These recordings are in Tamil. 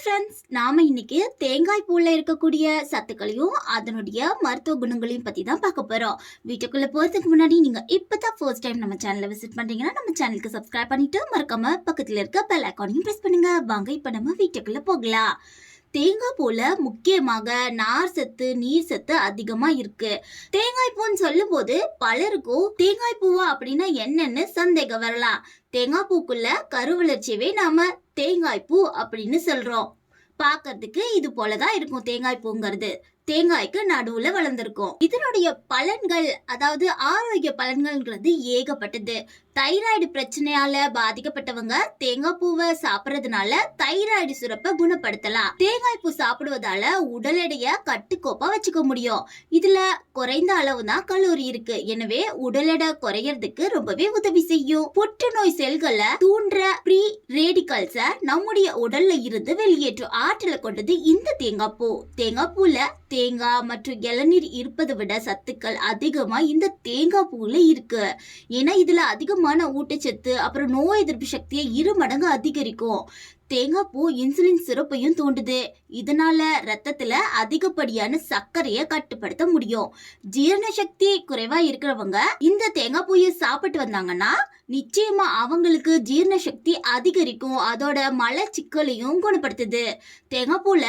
ஃப்ரெண்ட்ஸ், நாம இன்னைக்கு தேங்காய் பூல இருக்கக்கூடிய சத்துக்களையும் அதனுடைய மருத்துவ குணங்களையும் பத்தி தான் பார்க்க போறோம். வீட்டுக்குள்ள போறதுக்கு முன்னாடி நீங்க இப்பதான் ஃபர்ஸ்ட் டைம் நம்ம சேனலை விசிட் பண்றீங்கன்னா நம்ம சேனலுக்கு சப்ஸ்கிரைப் பண்ணிட்டு மறக்காம பக்கத்துல இருக்க பெல் ஐகானையும் பிரஸ் பண்ணுங்க. வாங்க இப்ப நம்ம வீட்டுக்குள்ள போகலாம். தேங்காய் பூல முக்கியமாக நார் சத்து நீர் சத்து அதிகமா இருக்கு. தேங்காய் பூன்னு சொல்லும் போது பலருக்கும் தேங்காய் பூவா அப்படின்னா என்னன்னு சந்தேகம் வரலாம். தேங்காய் பூக்குள்ள கருவளர்ச்சியவே நாம தேங்காய் பூ அப்படின்னு சொல்றோம். பாக்கிறதுக்கு இது போலதான் இருக்கும். தேங்காய் பூங்கிறது தேங்காய்க்கு நடுவுல வளர்ந்திருக்கும். இதனுடைய பலன்கள், அதாவது ஆரோக்கிய பலன்கள்ங்கிறது ஏகப்பட்டது. தைராய்டு பிரச்சனையால பாதிக்கப்பட்டவங்க தேங்காய் பூவை சாப்பிடறதுனால தைராய்டு சுரப்பை குணப்படுத்தலாம். தேங்காய் பூ சாப்பிடுவதால உடல் எடையை கட்டுக்கோப்பா வச்சுக்க முடியும். இதுல குறைந்த அளவு தான் கலோரி இருக்கு. எனவே உடல் எடை குறையறதுக்கு ரொம்பவே உதவி செய்யும். புற்றுநோய் செல்களை தூண்டுற ப்ரீ ரேடிகல்ஸ நம்முடைய உடல்ல இருந்து வெளியேற்றும் ஆற்றலை கொண்டது இந்த தேங்காய் பூ. தேங்காய் பூல தேங்காய் மற்றும் இளநீர் இருப்பதை விட சத்துக்கள் அதிகமா இந்த தேங்காய் பூல இருக்கு. ஏன்னா இதுல அதிகமான ஊட்டச்சத்து அப்புறம் நோய் எதிர்ப்பு சக்தியை 2 மடங்கு அதிகரிக்கும். தேங்காய் பூ இன்சுலின் சுரப்பையும் தூண்டுது. இதனால ரத்தத்துல அதிகப்படியான சர்க்கரையை கட்டுப்படுத்த முடியும். ஜீரண சக்தி குறைவா இருக்கிறவங்க இந்த தேங்காய் பூயை சாப்பிட்டு வந்தாங்கன்னா நிச்சயமா அவங்களுக்கு ஜீரண சக்தி அதிகரிக்கும். அதோட மலச்சிக்கலையும் குணப்படுத்துது. தேங்காய் பூல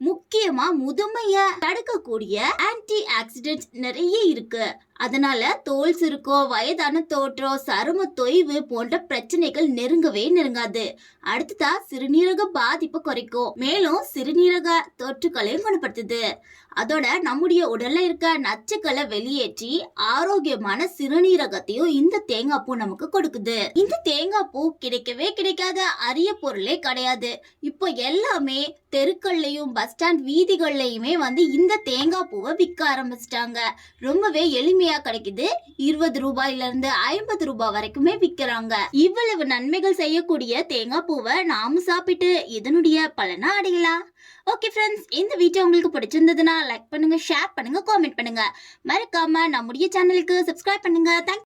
முக்கியமா முதுமைய தடுக்கக்கூடிய ஆன்டி ஆக்சிடென்ட்ஸ் நிறைய இருக்கு. அதனால தோல் சுருக்கம், வயதான தோற்றம், சரும தொய்வு போன்ற பிரச்சனைகள் நெருங்காது. அடுத்ததா சிறுநீரக பாதிப்பு குறைக்கும். மேலும் சிறுநீரக தொற்றுகளையும் குணப்படுத்துது. அதோட நம்முடைய உடல்ல இருக்க நச்சுக்களை வெளியேற்றி ஆரோக்கியமான சிறுநீரகத்தையும் இந்த தேங்காய் பூ நமக்கு கொடுக்குது. இந்த தேங்காய் பூ கிடைக்கவே கிடைக்காத அரிய பொருளே கிடையாது. இப்போ எல்லாமே தெருக்கள்லயும் பஸ் ஸ்டாண்ட் வீதிகள்லயுமே இந்த தேங்காய் பூவை விற்க ஆரம்பிச்சிட்டாங்க. ரொம்பவே எளிமையா கிடைக்குது. 20 ரூபாயில இருந்து 50 ரூபாய் வரைக்குமே விற்கிறாங்க. இவ்வளவு நன்மைகள் செய்யக்கூடிய தேங்காய் பூவை நாம சாப்பிட்டு இதனுடைய பலனா அடையலாம். ஓகே ஃப்ரெண்ட்ஸ், இந்த வீடியோ உங்களுக்கு பிடிச்சிருந்ததுன்னா லைக் பண்ணுங்க, ஷேர் பண்ணுங்க, காமெண்ட் பண்ணுங்க. மறக்காம நம்முடைய சேனலுக்கு சப்ஸ்கிரைப் பண்ணுங்க. தேங்க்யூ.